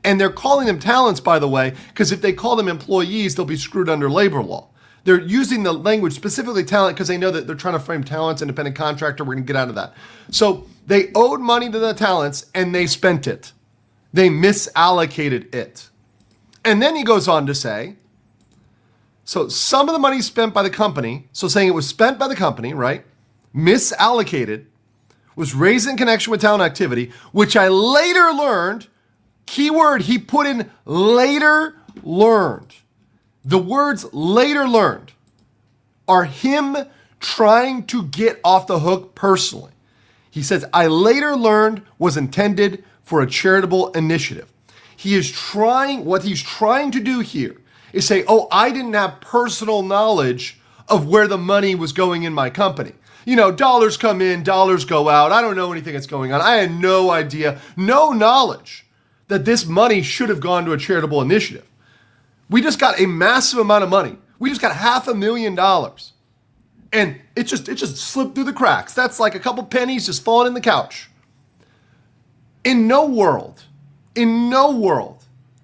And they're calling them talents, by the way, because if they call them employees, they'll be screwed under labor law. They're using the language specifically talent because they know that they're trying to frame talents, independent contractor. We're going to get out of that. So they owed money to the talents and they spent it. They misallocated it. And then he goes on to say, so some of the money spent by the company, so saying it was spent by the company, right? Misallocated, was raised in connection with talent activity, which I later learned, keyword, he put in later learned. The words later learned are him trying to get off the hook personally. He says, I later learned was intended for a charitable initiative. What he's trying to do here is say, oh, I didn't have personal knowledge of where the money was going in my company. You know, dollars come in, dollars go out. I don't know anything that's going on. I had no idea, no knowledge that this money should have gone to a charitable initiative. We just got a massive amount of money. We just got $500,000. And it just slipped through the cracks. That's like a couple pennies just falling in the couch. In no world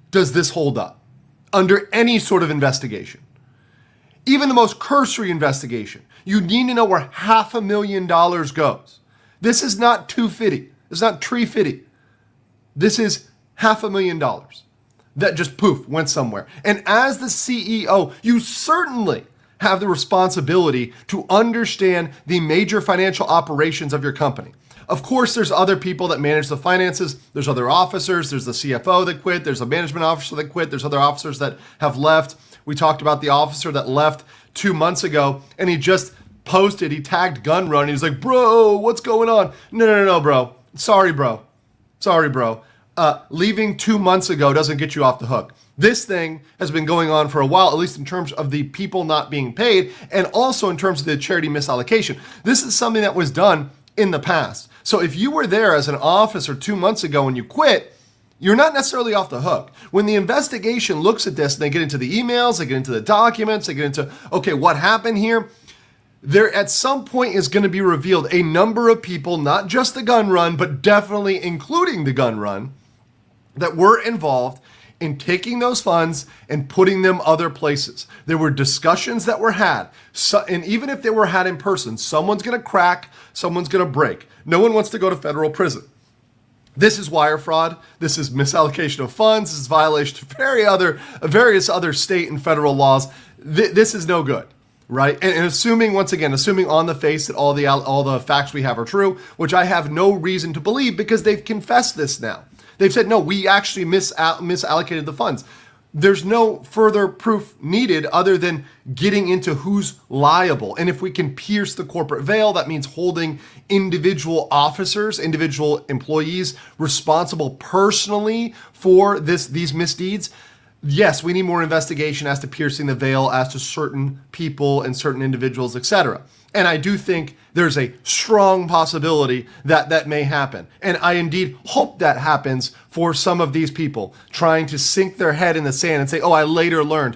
does this hold up under any sort of investigation. Even the most cursory investigation. You need to know where $500,000 goes. This is not $250. It's not $350. This is $500,000 that just poof went somewhere. And as the CEO, you certainly have the responsibility to understand the major financial operations of your company. Of course, there's other people that manage the finances. There's other officers. There's the CFO that quit. There's a management officer that quit. There's other officers that have left. We talked about the officer that left 2 months ago, and he just posted, he tagged Gun Run. He's like, bro, what's going on? No, bro. Sorry, bro. Leaving 2 months ago doesn't get you off the hook. This thing has been going on for a while, at least in terms of the people not being paid, and also in terms of the charity misallocation. This is something that was done in the past. So if you were there as an officer 2 months ago and you quit, you're not necessarily off the hook. When the investigation looks at this and they get into the emails, they get into the documents, they get into, okay, what happened here? There at some point is going to be revealed a number of people, not just the Gun Run, but definitely including the Gun Run, that were involved in taking those funds and putting them other places. There were discussions that were had. And even if they were had in person, someone's going to crack, someone's going to break. No one wants to go to federal prison. This is wire fraud. This is misallocation of funds. This is violation of various other state and federal laws. This is no good, right? And assuming, once again, on the face that all the facts we have are true, which I have no reason to believe because they've confessed this now. They've said, no, we actually misallocated the funds. There's no further proof needed other than getting into who's liable. And if we can pierce the corporate veil, that means holding individual officers, individual employees responsible personally for these misdeeds. Yes, we need more investigation as to piercing the veil as to certain people and certain individuals, etc. And I do think there's a strong possibility that that may happen. And I indeed hope that happens for some of these people trying to sink their head in the sand and say, oh, I later learned.